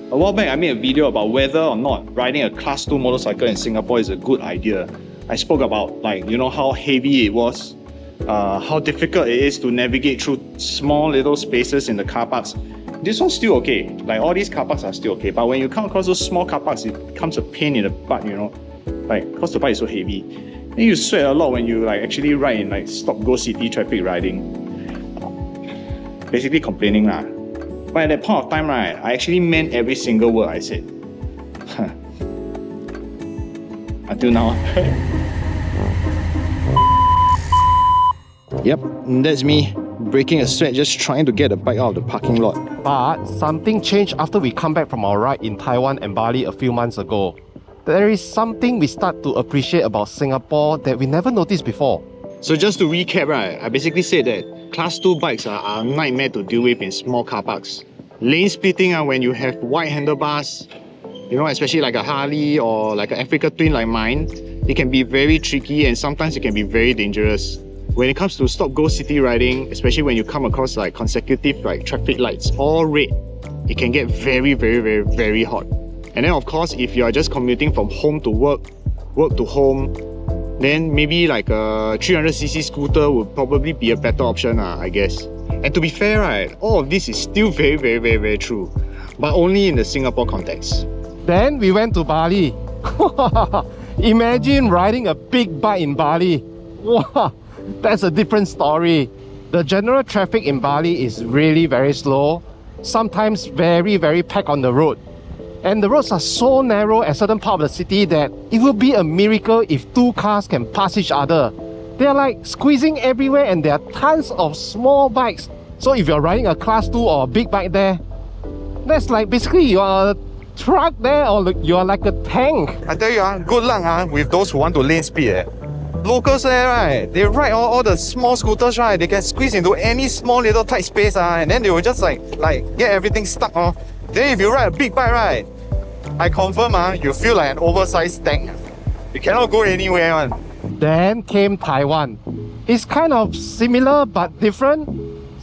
A while back, I made a video about whether or not riding a Class 2 motorcycle in Singapore is a good idea. I spoke about how heavy it was, how difficult it is to navigate through small little spaces in the car parks. This one's still okay. Like all these car parks are still okay, but when you come across those small car parks, it becomes a pain in the butt, because the bike is so heavy. And you sweat a lot when you actually ride in stop-go city traffic riding. Basically complaining lah. But at that point of time, right, I actually meant every single word I said. Until now. Yep, that's me. Breaking a sweat just trying to get the bike out of the parking lot. But something changed after we come back from our ride in Taiwan and Bali a few months ago. There is something we start to appreciate about Singapore that we never noticed before. So just to recap, right, I basically said that Class 2 bikes are a nightmare to deal with in small car parks. Lane splitting when you have wide handlebars, especially like a Harley or like an Africa Twin like mine, it can be very tricky and sometimes it can be very dangerous. When it comes to stop-go city riding, especially when you come across consecutive traffic lights, all red, it can get very, very, very, very hot. And then of course, if you are just commuting from home to work, work to home, then maybe a 300cc scooter would probably be a better option, I guess. And to be fair, right, all of this is still very, very, very, very true, but only in the Singapore context. Then we went to Bali. Imagine riding a big bike in Bali. Wow, that's a different story. The general traffic in Bali is really very slow, sometimes very, very packed on the road. And the roads are so narrow at certain part of the city that it will be a miracle if two cars can pass each other. They are squeezing everywhere and there are tons of small bikes. So if you're riding a Class 2 or a big bike there, that's basically you are a truck there or you are like a tank. I tell you, good luck with those who want to lane speed. Locals there, right, they ride all the small scooters, right, they can squeeze into any small little tight space and then they will just get everything stuck. Then if you ride a big bike, right, I confirm you feel like an oversized tank. You cannot go anywhere, man. Then came Taiwan. It's kind of similar but different.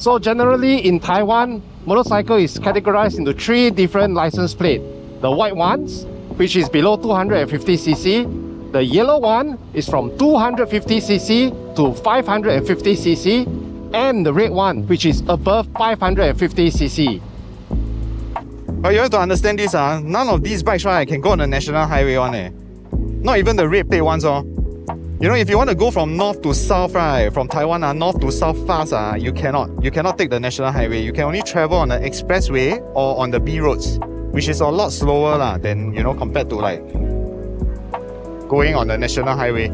So generally in Taiwan, motorcycle is categorized into 3 different license plates. The white ones, which is below 250cc. The yellow one is from 250cc to 550cc. And the red one, which is above 550cc. But you have to understand this, none of these bikes, right, can go on the national highway one. Not even the red plate ones. If you want to go from north to south, right, from Taiwan north to south fast, you cannot. You cannot take the national highway. You can only travel on the expressway or on the B roads, which is a lot slower than, compared to going on the national highway.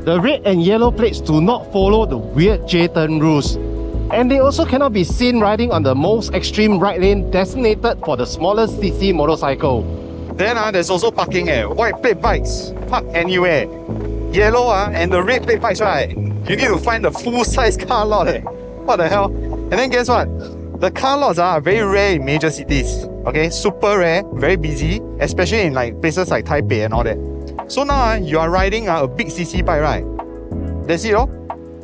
The red and yellow plates do not follow the weird J-turn rules. And they also cannot be seen riding on the most extreme right lane designated for the smallest cc motorcycle. Then there's also parking. White plate bikes, park anywhere. Yellow and the red plate bikes, right, you need to find the full-size car lot. What the hell? And then guess what? The car lots are very rare in major cities. Okay, super rare, very busy, especially in places like Taipei and all that. So now you are riding a big cc bike, right? That's it,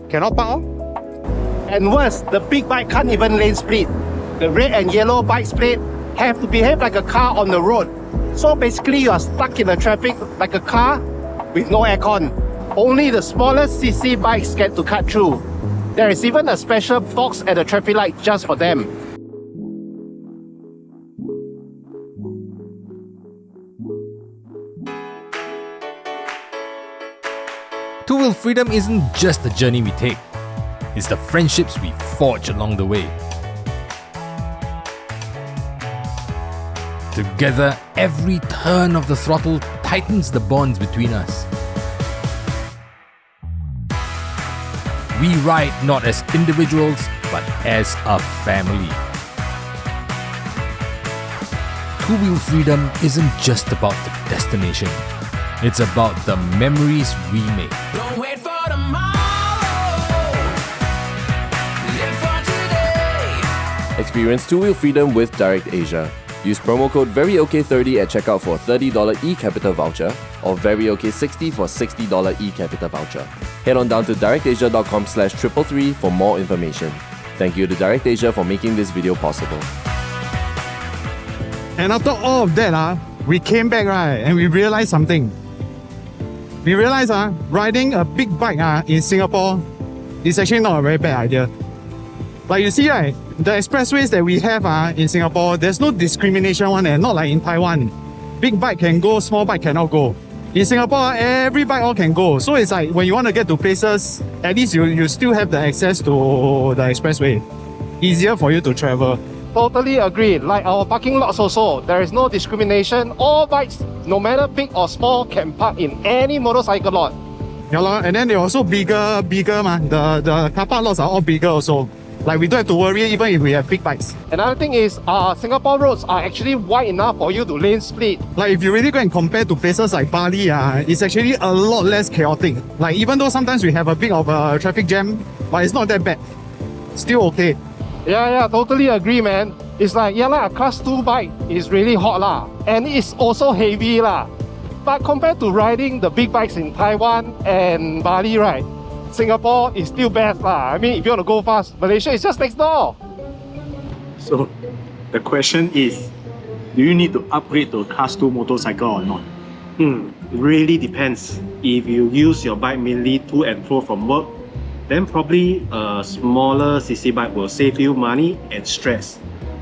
cannot park. And worse, the big bike can't even lane split. The red and yellow bike split have to behave like a car on the road. So basically you are stuck in the traffic like a car with no aircon. Only the smallest cc bikes get to cut through. There is even a special box at the traffic light just for them. Two-wheel freedom isn't just the journey we take. It's the friendships we forge along the way. Together, every turn of the throttle tightens the bonds between us. We ride not as individuals, but as a family. Two-wheel freedom isn't just about the destination. It's about the memories we make. Don't wait for tomorrow. Live for today. Experience two-wheel freedom with DirectAsia. Use promo code VERYOK30 at checkout for $30 eCapitaVoucher or VERYOK60 for $60 eCapitaVoucher. Head on down to directasia.com/333 for more information. Thank you to DirectAsia for making this video possible. And after all of that, we came back, right, and we realized something. We realized riding a big bike in Singapore is actually not a very bad idea. Like you see, right, the expressways that we have in Singapore, there's no discrimination one, and not like in Taiwan. Big bike can go, small bike cannot go. In Singapore, every bike all can go. So it's like when you want to get to places, at least you still have the access to the expressway. Easier for you to travel. Totally agree. Like our parking lots also, there is no discrimination. All bikes, no matter big or small, can park in any motorcycle lot. Yeah, and then they're also bigger, man. The car park lots are all bigger also. Like we don't have to worry even if we have big bikes. Another thing is, Singapore roads are actually wide enough for you to lane split. Like if you really go and compare to places like Bali, it's actually a lot less chaotic. Like even though sometimes we have a bit of a traffic jam, but it's not that bad. Still okay. Yeah, totally agree, man. It's like, yeah lah, class 2 bike is really hot lah. And it's also heavy lah. But compared to riding the big bikes in Taiwan and Bali, right, Singapore is still best lah. I mean, if you want to go fast, Malaysia is just next door. So the question is, do you need to upgrade to a class 2 motorcycle or not? It really depends. If you use your bike mainly to and fro from work, then probably a smaller CC bike will save you money and stress.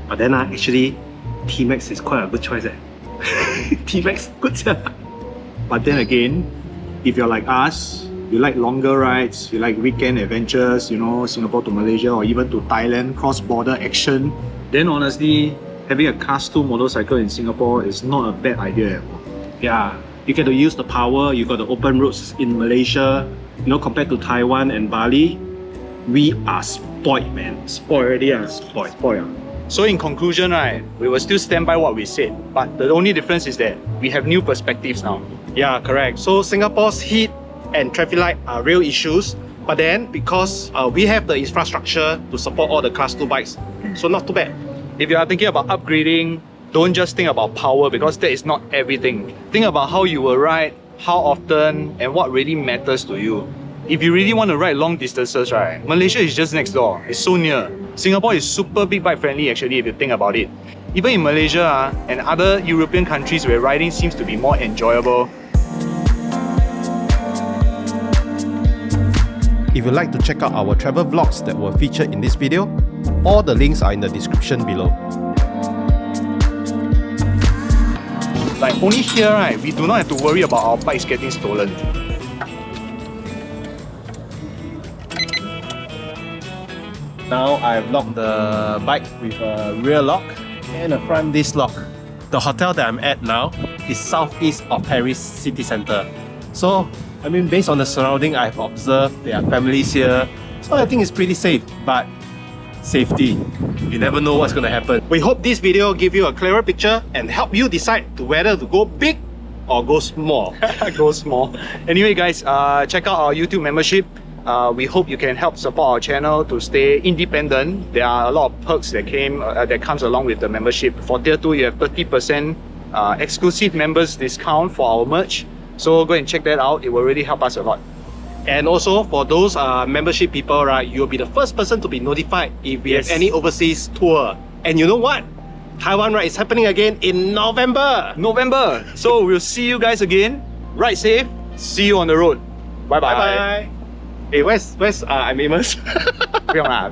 But then actually, T-Max is quite a good choice. T-Max, good. But then again, if you're like us, you like longer rides, you like weekend adventures, you know, Singapore to Malaysia or even to Thailand, cross-border action, then honestly, having a class 2 motorcycle in Singapore is not a bad idea. Yeah, you get to use the power, you got the open roads in Malaysia, you know, compared to Taiwan and Bali, we are spoiled, man. Spoiled already, spoiled. So in conclusion, right, we will still stand by what we said, but the only difference is that we have new perspectives now. Yeah, correct. So Singapore's heat and traffic light are real issues, but then because we have the infrastructure to support all the class 2 bikes, so not too bad. If you are thinking about upgrading, don't just think about power because that is not everything. Think about how you will ride, how often, and what really matters to you. If you really want to ride long distances, right, Malaysia is just next door. It's so near. Singapore is super big bike friendly actually if you think about it. Even in Malaysia and other European countries where riding seems to be more enjoyable. If you'd like to check out our travel vlogs that were featured in this video, all the links are in the description below. Like only here, right, we do not have to worry about our bikes getting stolen. Now I've locked the bike with a rear lock and a front disc lock. The hotel that I'm at now is southeast of Paris city centre. So, I mean, based on the surrounding, I've observed there are families here. So I think it's pretty safe, but safety, you never know what's going to happen. We hope this video give you a clearer picture and help you decide to whether to go big or go small. Go small. Anyway guys, check out our YouTube membership. We hope you can help support our channel to stay independent. There are a lot of perks that comes along with the membership. For tier 2, you have 30% exclusive members discount for our merch. So go and check that out. It will really help us a lot. And also for those membership people, right, you'll be the first person to be notified if we have any overseas tour. And you know what? Taiwan ride is happening again in November. So we'll see you guys again. Ride safe. See you on the road. Bye bye. Bye bye. Hey, where's I'm Amos? 不用啦。